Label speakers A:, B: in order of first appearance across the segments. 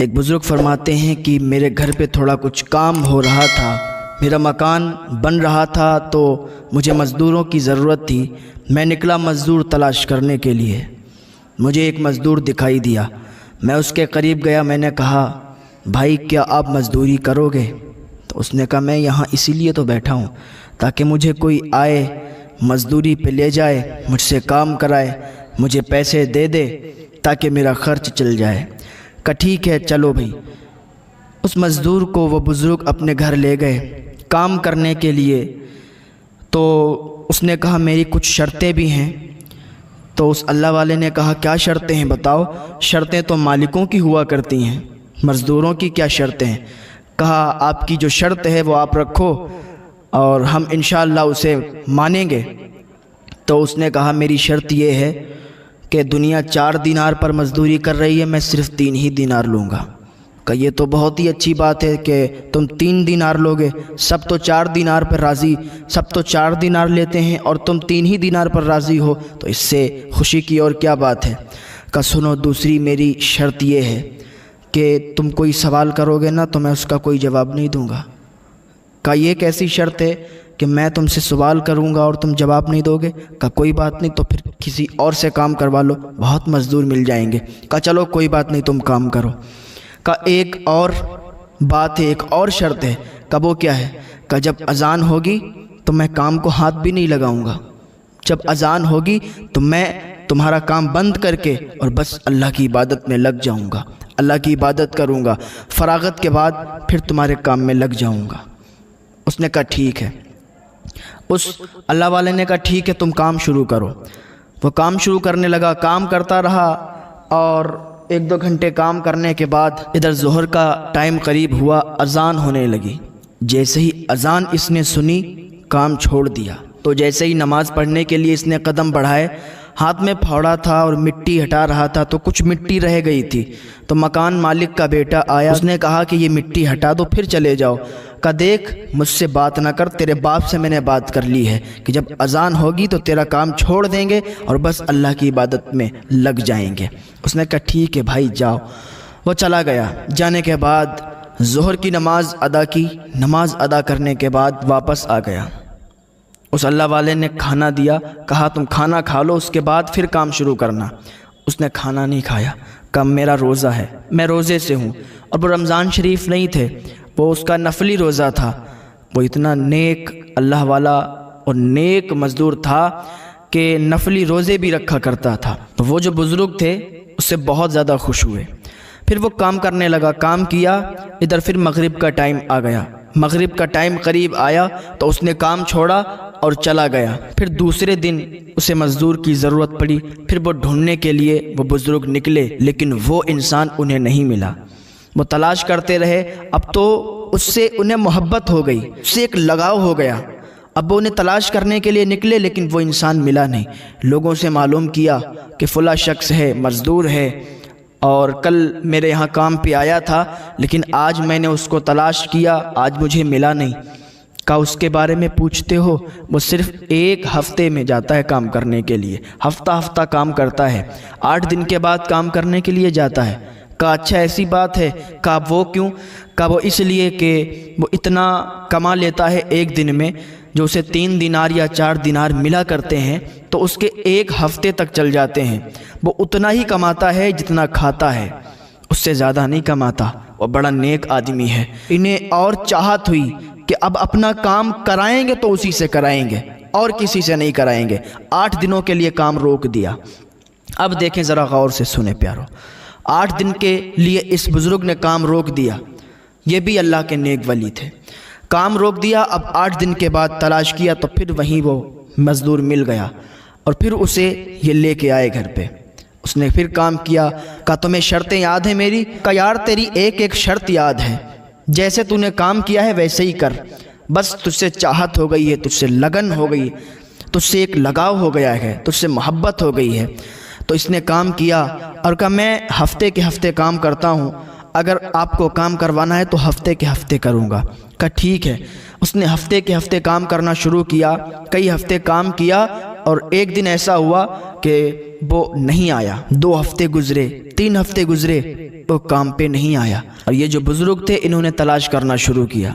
A: ایک بزرگ فرماتے ہیں کہ میرے گھر پہ تھوڑا کچھ کام ہو رہا تھا، میرا مکان بن رہا تھا تو مجھے مزدوروں کی ضرورت تھی۔ میں نکلا مزدور تلاش کرنے کے لیے۔ مجھے ایک مزدور دکھائی دیا، میں اس کے قریب گیا، میں نے کہا بھائی کیا آپ مزدوری کرو گے؟ تو اس نے کہا میں یہاں اسی لیے تو بیٹھا ہوں تاکہ مجھے کوئی آئے مزدوری پہ لے جائے، مجھ سے کام کرائے، مجھے پیسے دے دے تاکہ میرا خرچ چل جائے۔ کہ ٹھیک ہے چلو بھائی۔ اس مزدور کو وہ بزرگ اپنے گھر لے گئے کام کرنے کے لیے۔ تو اس نے کہا میری کچھ شرطیں بھی ہیں۔ تو اس اللہ والے نے کہا کیا شرطیں ہیں بتاؤ؟ شرطیں تو مالکوں کی ہوا کرتی ہیں، مزدوروں کی کیا شرطیں ہیں؟ کہا آپ کی جو شرط ہے وہ آپ رکھو اور ہم انشاءاللہ اسے مانیں گے۔ تو اس نے کہا میری شرط یہ ہے کہ دنیا 4 دینار پر مزدوری کر رہی ہے، میں صرف 3 ہی دینار لوں گا۔ کہ یہ تو بہت ہی اچھی بات ہے کہ تم 3 دینار لوگے، سب تو 4 دینار پر راضی، سب تو 4 دینار لیتے ہیں اور تم 3 ہی دینار پر راضی ہو، تو اس سے خوشی کی اور کیا بات ہے؟ کہ سنو دوسری میری شرط یہ ہے کہ تم کوئی سوال کرو گے نا تو میں اس کا کوئی جواب نہیں دوں گا۔ کہ یہ کیسی شرط ہے کہ میں تم سے سوال کروں گا اور تم جواب نہیں دو گے؟ کہ کوئی بات نہیں، تو پھر کسی اور سے کام کروا لو، بہت مزدور مل جائیں گے۔ کہ چلو کوئی بات نہیں تم کام کرو۔ کہ ایک اور بات ہے، ایک اور شرط ہے۔ کہ وہ کیا ہے؟ کہ جب اذان ہوگی تو میں کام کو ہاتھ بھی نہیں لگاؤں گا، جب اذان ہوگی تو میں تمہارا کام بند کر کے اور بس اللہ کی عبادت میں لگ جاؤں گا، اللہ کی عبادت کروں گا، فراغت کے بعد پھر تمہارے کام میں لگ جاؤں گا۔ اس نے کہا ٹھیک ہے۔ اس اللہ والے نے کہا ٹھیک ہے تم کام شروع کرو۔ وہ کام شروع کرنے لگا، کام کرتا رہا اور 1-2 گھنٹے کام کرنے کے بعد ادھر ظہر کا ٹائم قریب ہوا، اذان ہونے لگی۔ جیسے ہی اذان اس نے سنی کام چھوڑ دیا۔ تو جیسے ہی نماز پڑھنے کے لیے اس نے قدم بڑھائے، ہاتھ میں پھاوڑا تھا اور مٹی ہٹا رہا تھا تو کچھ مٹی رہ گئی تھی۔ تو مکان مالک کا بیٹا آیا، اس نے کہا کہ یہ مٹی ہٹا دو پھر چلے جاؤ۔ کہ دیکھ مجھ سے بات نہ کر، تیرے باپ سے میں نے بات کر لی ہے کہ جب اذان ہوگی تو تیرا کام چھوڑ دیں گے اور بس اللہ کی عبادت میں لگ جائیں گے۔ اس نے کہا ٹھیک ہے بھائی جاؤ۔ وہ چلا گیا۔ جانے کے بعد ظہر کی نماز ادا کی، نماز ادا کرنے کے بعد واپس آ گیا۔ اس اللہ والے نے کھانا دیا، کہا تم کھانا کھا لو اس کے بعد پھر کام شروع کرنا۔ اس نے کھانا نہیں کھایا، کہا میرا روزہ ہے، میں روزے سے ہوں۔ اور وہ رمضان شریف نہیں تھے، وہ اس کا نفلی روزہ تھا۔ وہ اتنا نیک اللہ والا اور نیک مزدور تھا کہ نفلی روزے بھی رکھا کرتا تھا۔ تو وہ جو بزرگ تھے اس سے بہت زیادہ خوش ہوئے۔ پھر وہ کام کرنے لگا، کام کیا۔ ادھر پھر مغرب کا ٹائم آ گیا، مغرب کا ٹائم قریب آیا تو اس نے کام چھوڑا اور چلا گیا۔ پھر دوسرے دن اسے مزدور کی ضرورت پڑی، پھر وہ ڈھونڈنے کے لیے وہ بزرگ نکلے، لیکن وہ انسان انہیں نہیں ملا۔ وہ تلاش کرتے رہے، اب تو اس سے انہیں محبت ہو گئی، اس سے ایک لگاؤ ہو گیا۔ اب وہ انہیں تلاش کرنے کے لیے نکلے لیکن وہ انسان ملا نہیں۔ لوگوں سے معلوم کیا کہ فلاں شخص ہے، مزدور ہے اور کل میرے یہاں کام پہ آیا تھا لیکن آج میں نے اس کو تلاش کیا، آج مجھے ملا نہیں۔ کہا اس کے بارے میں پوچھتے ہو؟ وہ صرف 1 ہفتے میں جاتا ہے کام کرنے کے لیے، ہفتہ کام کرتا ہے، 8 دن کے بعد کام کرنے کے لیے جاتا ہے۔ کہا اچھا ایسی بات ہے؟ کہا وہ کیوں؟ کہا وہ اس لیے کہ وہ اتنا کما لیتا ہے ایک دن میں، جو اسے 3 دینار یا 4 دینار ملا کرتے ہیں تو اس کے 1 ہفتے تک چل جاتے ہیں۔ وہ اتنا ہی کماتا ہے جتنا کھاتا ہے، اس سے زیادہ نہیں کماتا۔ وہ بڑا نیک آدمی ہے۔ انہیں اور چاہت ہوئی کہ اب اپنا کام کرائیں گے تو اسی سے کرائیں گے اور کسی سے نہیں کرائیں گے۔ 8 دنوں کے لیے کام روک دیا۔ اب دیکھیں ذرا غور سے سنیں پیارو، 8 دن کے لیے اس بزرگ نے کام روک دیا۔ یہ بھی اللہ کے نیک ولی تھے۔ کام روک دیا، اب 8 دن کے بعد تلاش کیا تو پھر وہیں وہ مزدور مل گیا اور پھر اسے یہ لے کے آئے گھر پہ۔ اس نے پھر کام کیا۔ کہا تمہیں شرطیں یاد ہیں میری؟ کہا یار تیری ایک شرط یاد ہے، جیسے تو نے کام کیا ہے ویسے ہی کر، بس تجھ سے چاہت ہو گئی ہے، تجھ سے لگن ہو گئی، تجھ سے ایک لگاؤ ہو گیا ہے، تجھ سے محبت ہو گئی ہے۔ تو اس نے کام کیا اور کہا میں ہفتے کے ہفتے کام کرتا ہوں، اگر آپ کو کام کروانا ہے تو ہفتے کے ہفتے کروں گا۔ کہا ٹھیک ہے۔ اس نے ہفتے کے ہفتے کام کرنا شروع کیا، کئی ہفتے کام کیا اور ایک دن ایسا ہوا کہ وہ نہیں آیا، 2 ہفتے گزرے، 3 ہفتے گزرے، وہ کام پہ نہیں آیا۔ اور یہ جو بزرگ تھے انہوں نے تلاش کرنا شروع کیا،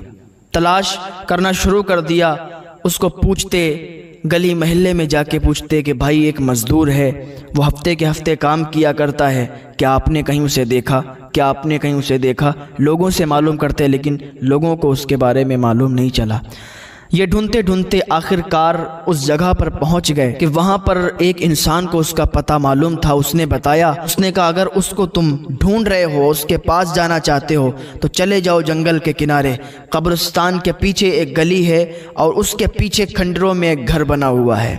A: تلاش کرنا شروع کر دیا۔ اس کو پوچھتے، گلی محلے میں جا کے پوچھتے کہ بھائی ایک مزدور ہے، وہ ہفتے کے ہفتے کام کیا کرتا ہے، کیا آپ نے کہیں اسے دیکھا؟ کیا آپ نے کہیں اسے دیکھا؟ لوگوں سے معلوم کرتے لیکن لوگوں کو اس کے بارے میں معلوم نہیں چلا۔ یہ ڈھونڈتے ڈھونڈتے آخر کار اس جگہ پر پہنچ گئے کہ وہاں پر ایک انسان کو اس کا پتہ معلوم تھا۔ اس نے بتایا، اس نے کہا اگر اس کو تم ڈھونڈ رہے ہو، اس کے پاس جانا چاہتے ہو تو چلے جاؤ جنگل کے کنارے، قبرستان کے پیچھے ایک گلی ہے اور اس کے پیچھے کھنڈروں میں ایک گھر بنا ہوا ہے،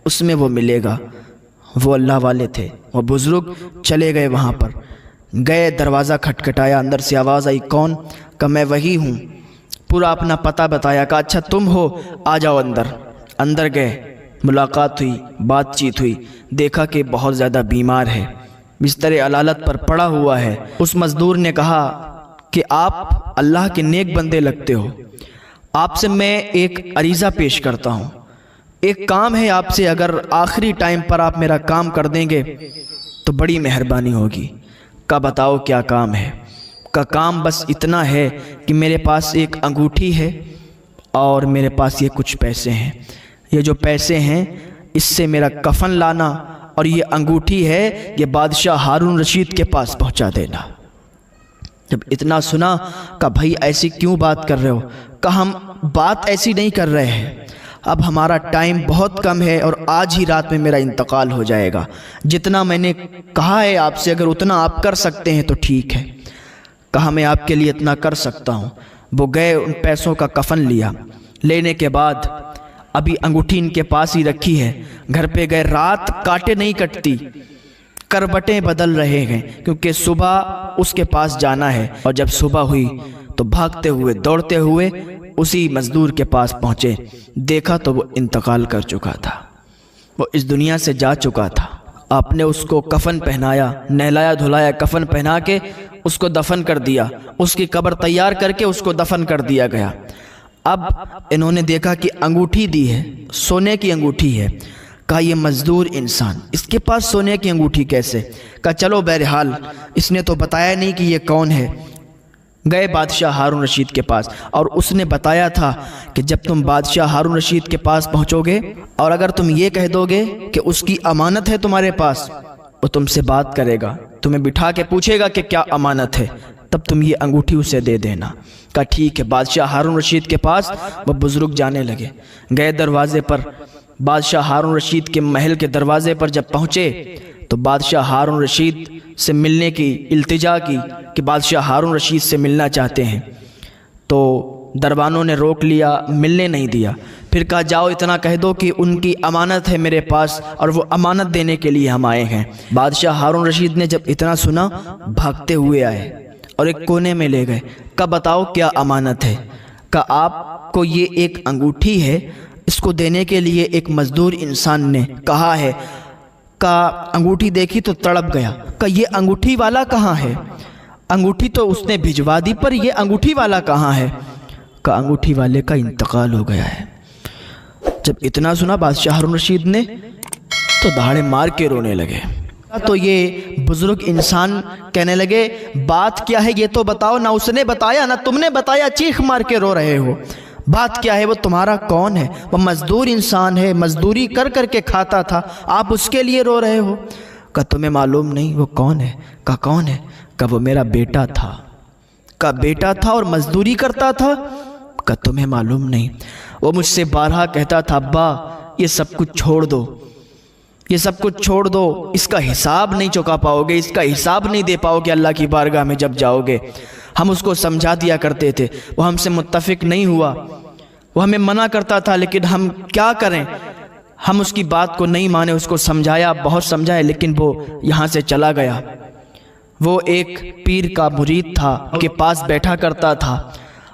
A: اس میں وہ ملے گا۔ وہ اللہ والے تھے، وہ بزرگ چلے گئے وہاں پر، گئے، دروازہ کھٹکھٹایا، اندر سے آواز آئی، کون؟ کہ میں وہی ہوں۔ پورا اپنا پتہ بتایا، کہا اچھا تم ہو، آ جاؤ اندر۔ اندر گئے، ملاقات ہوئی، بات چیت ہوئی، دیکھا کہ بہت زیادہ بیمار ہے، بستر علالت پر پڑا ہوا ہے۔ اس مزدور نے کہا کہ آپ اللہ کے نیک بندے لگتے ہو، آپ سے میں ایک عریضہ پیش کرتا ہوں، ایک کام ہے آپ سے، اگر آخری ٹائم پر آپ میرا کام کر دیں گے تو بڑی مہربانی ہوگی۔ کا بتاؤ کیا کام ہے؟ کا کام بس اتنا ہے کہ میرے پاس ایک انگوٹھی ہے اور میرے پاس یہ کچھ پیسے ہیں، یہ جو پیسے ہیں اس سے میرا کفن لانا، اور یہ انگوٹھی ہے یہ بادشاہ ہارون رشید کے پاس پہنچا دینا۔ جب اتنا سنا کہ بھائی ایسی کیوں بات کر رہے ہو؟ کہ ہم بات ایسی نہیں کر رہے ہیں، اب ہمارا ٹائم بہت کم ہے اور آج ہی رات میں میرا انتقال ہو جائے گا، جتنا میں نے کہا ہے آپ سے اگر اتنا آپ کر سکتے ہیں تو ٹھیک ہے۔ کہا میں آپ کے لیے اتنا کر سکتا ہوں۔ وہ گئے، ان پیسوں کا کفن لیا، لینے کے بعد ابھی انگوٹھی ان کے پاس ہی رکھی ہے، گھر پہ گئے، رات کاٹے نہیں کٹتی، کروٹیں بدل رہے ہیں کیونکہ صبح اس کے پاس جانا ہے۔ اور جب صبح ہوئی تو بھاگتے ہوئے دوڑتے ہوئے اسی مزدور کے پاس پہنچے، دیکھا تو وہ انتقال کر چکا تھا، وہ اس دنیا سے جا چکا تھا۔ آپ نے اس کو کفن پہنایا، نہلایا دھلایا، کفن پہنا کے اس کو دفن کر دیا، اس کی قبر تیار کر کے اس کو دفن کر دیا گیا۔ اب انہوں نے دیکھا کہ انگوٹھی دی ہے، سونے کی انگوٹھی ہے۔ کہا یہ مزدور انسان، اس کے پاس سونے کی انگوٹھی کیسے؟ کہا چلو بہرحال اس نے تو بتایا نہیں کہ یہ کون ہے۔ گئے بادشاہ ہارون رشید کے پاس، اور اس نے بتایا تھا کہ جب تم بادشاہ ہارون رشید کے پاس پہنچو گے اور اگر تم یہ کہہ دو گے کہ اس کی امانت ہے تمہارے پاس، وہ تم سے بات کرے گا، تمہیں بٹھا کے پوچھے گا کہ کیا امانت ہے، تب تم یہ انگوٹھی اسے دے دینا۔ کہا ٹھیک ہے۔ بادشاہ ہارون رشید کے پاس وہ بزرگ جانے لگے، گئے دروازے پر، بادشاہ ہارون رشید کے محل کے دروازے پر جب پہنچے تو بادشاہ ہارون رشید سے ملنے کی التجا کی کہ بادشاہ ہارون رشید سے ملنا چاہتے ہیں، تو دربانوں نے روک لیا، ملنے نہیں دیا۔ پھر کہا جاؤ اتنا کہہ دو کہ ان کی امانت ہے میرے پاس اور وہ امانت دینے کے لیے ہم آئے ہیں۔ بادشاہ ہارون رشید نے جب اتنا سنا بھاگتے ہوئے آئے اور ایک کونے میں لے گئے۔ کہا بتاؤ کیا امانت ہے؟ کہا آپ کو یہ ایک انگوٹھی ہے، اس کو دینے کے لیے ایک مزدور انسان نے کہا ہے۔ کہا انگوٹھی دیکھی تو تڑپ گیا، کہا یہ انگوٹھی والا کہاں ہے؟ انگوٹھی تو اس نے بھجوا دی پر یہ انگوٹھی والا کہاں ہے؟ کہا انگوٹھی والے کا انتقال ہو گیا ہے۔ جب اتنا سنا بادشاہ ہارون رشید نے تو دہاڑے مار کے رونے لگے۔ تو یہ بزرگ انسان کہنے لگے بات کیا ہے یہ تو بتاؤ، نہ اس نے بتایا نہ تم نے بتایا، چیخ مار کے رو رہے ہو، بات کیا ہے؟ وہ تمہارا کون ہے؟ وہ مزدور انسان ہے، مزدوری کر کر کے کھاتا تھا، آپ اس کے لیے رو رہے ہو؟ کہا تمہیں معلوم نہیں وہ کون ہے؟ کہا کون ہے؟ کہا وہ میرا بیٹا تھا۔ کہا بیٹا تھا اور مزدوری کرتا تھا؟ کہا تمہیں معلوم نہیں؟ وہ مجھ سے بارہا کہتا تھا ابا یہ سب کچھ چھوڑ دو، یہ سب کچھ چھوڑ دو، اس کا حساب نہیں چکا پاؤ گے، اس کا حساب نہیں دے پاؤ گے اللہ کی بارگاہ میں جب جاؤ گے۔ ہم اس کو سمجھا دیا کرتے تھے، وہ ہم سے متفق نہیں ہوا، وہ ہمیں منع کرتا تھا، لیکن ہم کیا کریں، ہم اس کی بات کو نہیں مانے، اس کو سمجھایا، بہت سمجھایا، لیکن وہ یہاں سے چلا گیا۔ وہ ایک پیر کا مرید تھا، ان کے پاس بیٹھا کرتا تھا،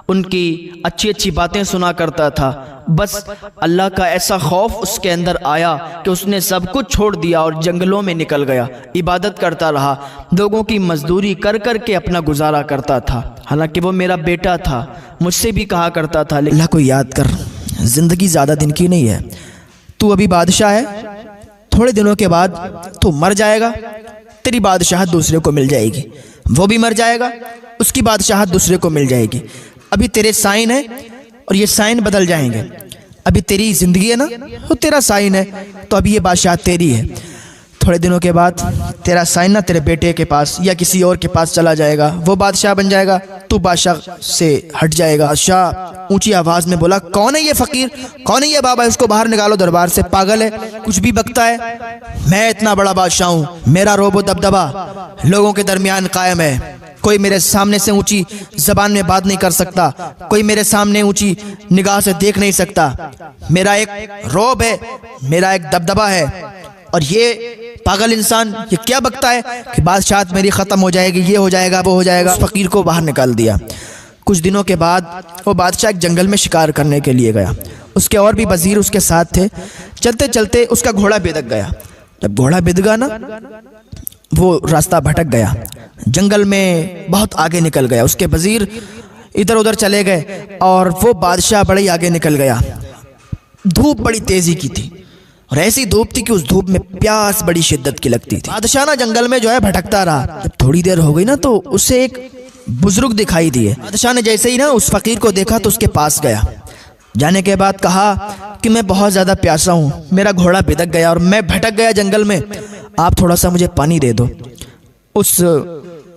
A: ان کی اچھی اچھی باتیں سنا کرتا تھا، بس اللہ کا ایسا خوف اس کے اندر آیا کہ اس نے سب کچھ چھوڑ دیا اور جنگلوں میں نکل گیا، عبادت کرتا رہا، لوگوں کی مزدوری کر کر کے اپنا گزارا کرتا تھا، حالانکہ وہ میرا بیٹا تھا، مجھ سے بھی کہا کرتا تھا اللہ کو یاد کر، زندگی زیادہ دن کی نہیں ہے، تو ابھی بادشاہ ہے، تھوڑے دنوں کے بعد تو مر جائے گا، تیری بادشاہت دوسرے کو مل جائے گی، وہ بھی مر جائے گا، اس کی بادشاہت دوسرے کو مل جائے گی۔ ابھی تیرے سائن ہے اور یہ سائن بدل جائیں گے، ابھی تیری زندگی ہے نا، وہ تیرا سائن ہے، تو ابھی یہ بادشاہت تیری ہے۔ تھوڑے دنوں کے بعد تیرا سائن نہ تیرے بیٹے کے پاس یا کسی اور کے پاس چلا جائے گا، وہ بادشاہ بن جائے گا، تو بادشاہ سے ہٹ جائے گا۔ بادشاہ اونچی آواز میں بولا، کون ہے یہ فقیر، کون ہے یہ بابا، اس کو باہر نکالو دربار سے، پاگل ہے، کچھ بھی بکتا ہے۔ میں اتنا بڑا بادشاہ ہوں، میرا روب و دبدبہ لوگوں کے درمیان قائم ہے، کوئی میرے سامنے سے اونچی زبان میں بات نہیں کر سکتا، کوئی میرے سامنے اونچی نگاہ سے دیکھ نہیں سکتا، میرا ایک روب ہے، میرا ایک دبدبہ ہے، اور یہ پاگل انسان یہ کیا بکتا ہے کہ بادشاہت میری ختم ہو جائے گی، یہ ہو جائے گا، وہ ہو جائے گا۔ اس فقیر کو باہر نکال دیا۔ کچھ دنوں کے بعد وہ بادشاہ ایک جنگل میں شکار کرنے کے لیے گیا، اس کے اور بھی وزیر اس کے ساتھ تھے۔ چلتے چلتے اس کا گھوڑا بھدک گیا، جب گھوڑا بھدکا نا وہ راستہ بھٹک گیا، جنگل میں بہت آگے نکل گیا، اس کے وزیر ادھر ادھر چلے گئے اور وہ بادشاہ بڑے ہی آگے نکل گیا۔ دھوپ بڑی تیزی کی تھی اور ایسی دھوپ تھی کہ اس دھوپ میں پیاس بڑی شدت کی لگتی تھی۔ بادشاہ نا جنگل میں جو ہے بھٹکتا رہا، جب تھوڑی دیر ہو گئی نا تو اسے ایک بزرگ دکھائی دیے۔ بادشاہ نے جیسے ہی نا اس فقیر کو دیکھا تو اس کے پاس گیا، جانے کے بعد کہا کہ میں بہت زیادہ پیاسا ہوں، میرا گھوڑا بھدک گیا اور میں بھٹک گیا جنگل میں، آپ تھوڑا سا مجھے پانی دے دو۔ اس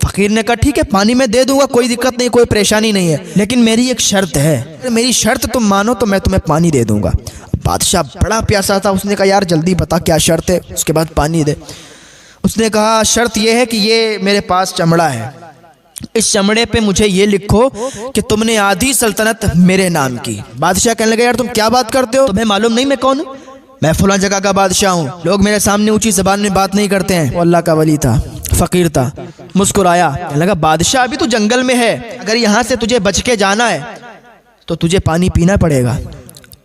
A: فقیر نے کہا ٹھیک ہے پانی میں دے دوں گا، کوئی دقت نہیں، کوئی پریشانی نہیں ہے، لیکن میری ایک شرط ہے، میری شرط تم مانو تو میں تمہیں پانی دے دوں گا۔ بادشاہ بڑا پیاسا تھا، اس نے کہا یار جلدی بتا کیا شرط ہے، اس کے بعد پانی دے۔ اس نے کہا شرط یہ ہے کہ یہ میرے پاس چمڑا ہے، اس چمڑے پہ مجھے یہ لکھو کہ تم نے آدھی سلطنت میرے نام کی۔ بادشاہ کہنے لگا یار تم کیا بات کرتے ہو، تمہیں معلوم نہیں میں کون ہوں، میں فلاں جگہ کا بادشاہ ہوں، لوگ میرے سامنے اونچی زبان میں بات نہیں کرتے ہیں۔ وہ اللہ کا ولی تھا، فقیر تھا، مسکرایا، کہنے لگا بادشاہ ابھی تو جنگل میں ہے، اگر یہاں سے تجھے بچ کے جانا ہے تو تجھے پانی پینا پڑے گا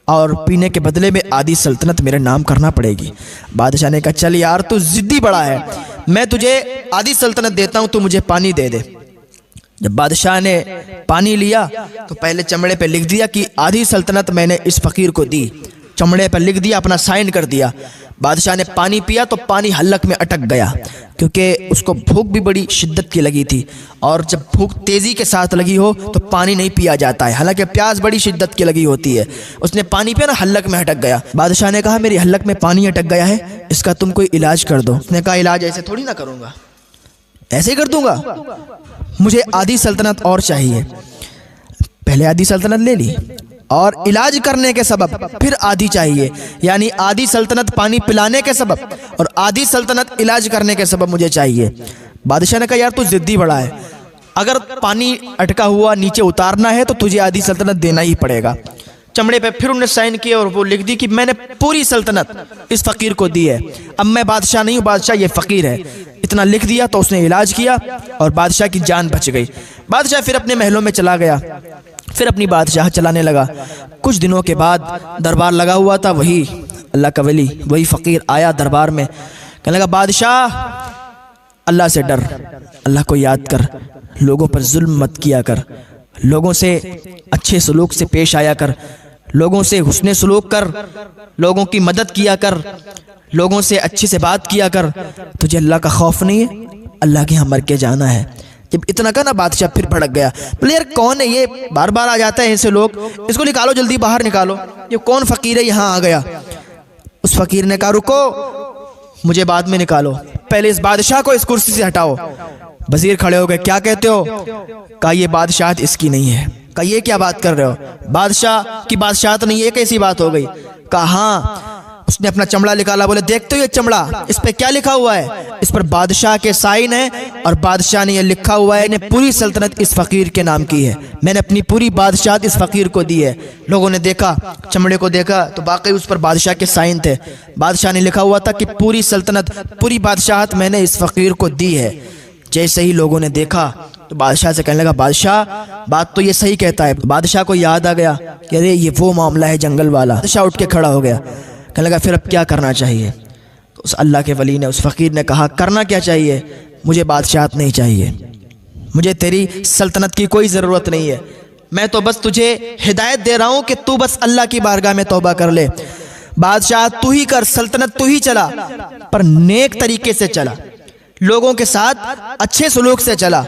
A: اور پینے کے بدلے میں آدھی سلطنت میرے نام کرنا پڑے گی۔ بادشاہ نے کہا چل یار تو ضدی بڑا ہے، میں تجھے آدھی سلطنت دیتا ہوں، تو مجھے پانی دے دے۔ جب بادشاہ نے پانی لیا تو پہلے چمڑے پہ لکھ دیا کہ آدھی سلطنت میں نے اس فقیر کو دی، چمڑے پر لکھ دیا، اپنا سائن کر دیا۔ بادشاہ نے پانی پیا تو پانی حلق میں اٹک گیا، کیونکہ اس کو بھوک بھی بڑی شدت کی لگی تھی، اور جب بھوک تیزی کے ساتھ لگی ہو تو پانی نہیں پیا جاتا ہے، حالانکہ پیاس بڑی شدت کی لگی ہوتی ہے۔ اس نے پانی پیا نا، حلق میں اٹک گیا۔ بادشاہ نے کہا میری حلق میں پانی اٹک گیا ہے، اس کا تم کوئی علاج کر دو۔ اس نے کہا علاج ایسے تھوڑی نہ کروں گا، ایسے ہی کر دوں گا، مجھے آدھی سلطنت اور چاہیے۔ پہلے آدھی سلطنت لے لی اور علاج کرنے کے سبب پھر آدھی چاہیے، یعنی آدھی سلطنت پانی پلانے کے سبب اور آدھی سلطنت علاج کرنے کے سبب مجھے چاہیے۔ بادشاہ نے کہا یار تو ضدی بڑا ہے، اگر پانی اٹکا ہوا نیچے اتارنا ہے تو تجھے آدھی سلطنت دینا ہی پڑے گا۔ چمڑے پہ پھر انہوں نے سائن کیا اور وہ لکھ دی کہ میں نے پوری سلطنت اس فقیر کو دی ہے، اب میں بادشاہ نہیں ہوں، بادشاہ یہ فقیر ہے۔ اتنا لکھ دیا تو اس نے علاج کیا اور بادشاہ کی جان بچ گئی۔ بادشاہ پھر اپنے محلوں میں چلا گیا، پھر اپنی بادشاہ چلانے لگا۔ کچھ دنوں کے بعد دربار لگا ہوا تھا، وہی اللہ کا ولی، وہی فقیر آیا دربار میں، کہنے لگا بادشاہ اللہ سے ڈر، اللہ کو یاد کر، لوگوں پر ظلم مت کیا کر، لوگوں سے اچھے سلوک سے پیش آیا کر، لوگوں سے حسن سلوک کر، لوگوں کی مدد کیا کر، لوگوں سے اچھے سے بات کیا کر، تجھے اللہ کا خوف نہیں ہے، اللہ کے ہاں مر کے جانا ہے۔ جب اتنا کہا نا بادشاہ پھر بھڑک گیا، بولے یار کون ہے یہ، بار بار آ جاتا ہے ایسے لوگ، اس کو نکالو جلدی باہر نکالو، یہ کون فقیر ہے یہاں آ گیا۔ اس فقیر نے کہا رکو مجھے بعد میں نکالو، پہلے اس بادشاہ کو اس کرسی سے ہٹاؤ۔ وزیر کھڑے ہو گئے، کیا کہتے ہو؟ کہا یہ بادشاہت اس کی نہیں ہے۔ کہا یہ کیا بات کر رہے ہو، بادشاہ کی بادشاہت نہیں ہے، کیسی بات ہو گئی؟ کہا ہاں۔ اس نے اپنا چمڑا نکالا، بولے دیکھتے ہو یہ چمڑا، اس پہ کیا لکھا ہوا ہے؟ اس پر بادشاہ کے سائن ہے اور بادشاہ نے یہ لکھا ہوا ہے میں نے پوری سلطنت اس فقیر کے نام کی ہے، میں نے اپنی پوری بادشاہت اس فقیر کو دی ہے۔ لوگوں نے دیکھا، چمڑے کو دیکھا تو واقعی اس پر بادشاہ کے سائن تھے، بادشاہ نے لکھا ہوا تھا کہ پوری سلطنت، پوری بادشاہت میں نے اس فقیر کو دی ہے۔ جیسے ہی لوگوں نے دیکھا تو بادشاہ سے کہنے لگا بادشاہ بات تو یہ صحیح کہتا ہے۔ بادشاہ کو یاد آ گیا کہ ارے یہ وہ معاملہ ہے جنگل والا۔ بادشاہ اٹھ کے کھڑا ہو گیا، کہنے لگا پھر اب کیا کرنا چاہیے؟ تو اس اللہ کے ولی نے، اس فقیر نے کہا کرنا کیا چاہیے، مجھے بادشاہت نہیں چاہیے، مجھے تیری سلطنت کی کوئی ضرورت نہیں ہے، میں تو بس تجھے ہدایت دے رہا ہوں کہ تو بس اللہ کی بارگاہ میں توبہ کر لے۔ بادشاہ تو ہی کر، سلطنت تو ہی چلا، پر نیک طریقے سے چلا، لوگوں کے ساتھ اچھے سلوک سے چلا،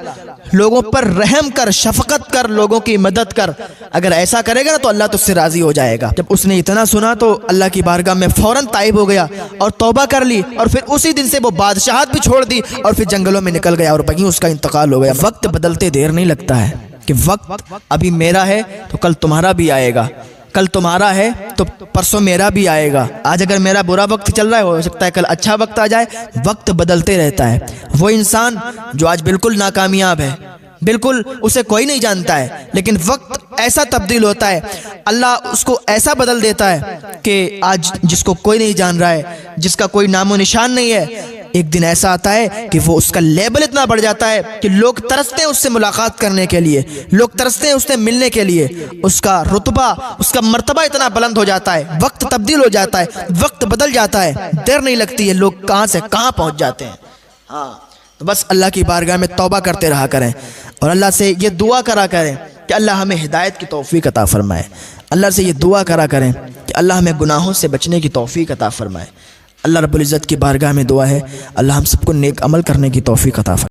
A: لوگوں پر رحم کر، شفقت کر، لوگوں کی مدد کر۔ اگر ایسا کرے گا نا تو اللہ تجھ سے راضی ہو جائے گا۔ جب اس نے اتنا سنا تو اللہ کی بارگاہ میں فوراً تائب ہو گیا اور توبہ کر لی، اور پھر اسی دن سے وہ بادشاہت بھی چھوڑ دی اور پھر جنگلوں میں نکل گیا اور وہیں اس کا انتقال ہو گیا۔ وقت بدلتے دیر نہیں لگتا ہے کہ وقت ابھی میرا ہے تو کل تمہارا بھی آئے گا، کل تمہارا ہے تو پرسوں میرا بھی آئے گا۔ آج اگر میرا برا وقت چل رہا ہے، ہو سکتا ہے کل اچھا وقت آ جائے۔ وقت بدلتے رہتا ہے۔ وہ انسان جو آج بالکل ناکامیاب ہے، بالکل اسے کوئی نہیں جانتا ہے، لیکن وقت ایسا تبدیل ہوتا ہے، اللہ اس کو ایسا بدل دیتا ہے کہ آج جس کو کوئی نہیں جان رہا ہے، جس کا کوئی نام و نشان نہیں ہے، ایک دن ایسا آتا ہے کہ وہ اس کا لیبل اتنا بڑھ جاتا ہے کہ لوگ ترستے ہیں اس سے ملاقات کرنے کے لیے، لوگ ترستے ہیں اس سے ملنے کے لیے۔ اس کا رتبہ، اس کا مرتبہ اتنا بلند ہو جاتا ہے، وقت تبدیل ہو جاتا ہے، وقت بدل جاتا ہے، دیر نہیں لگتی ہے، لوگ کہاں سے کہاں پہنچ جاتے ہیں۔ ہاں تو بس اللہ کی بارگاہ میں توبہ کرتے رہا کریں اور اللہ سے یہ دعا کرا کریں کہ اللہ ہمیں ہدایت کی توفیق عطا فرمائے۔ اللہ سے یہ دعا کرا کریں کہ اللہ ہمیں گناہوں سے بچنے کی توفیق عطا فرمائے۔ اللہ رب العزت کی بارگاہ میں دعا ہے اللہ ہم سب کو نیک عمل کرنے کی توفیق عطا فرمائے۔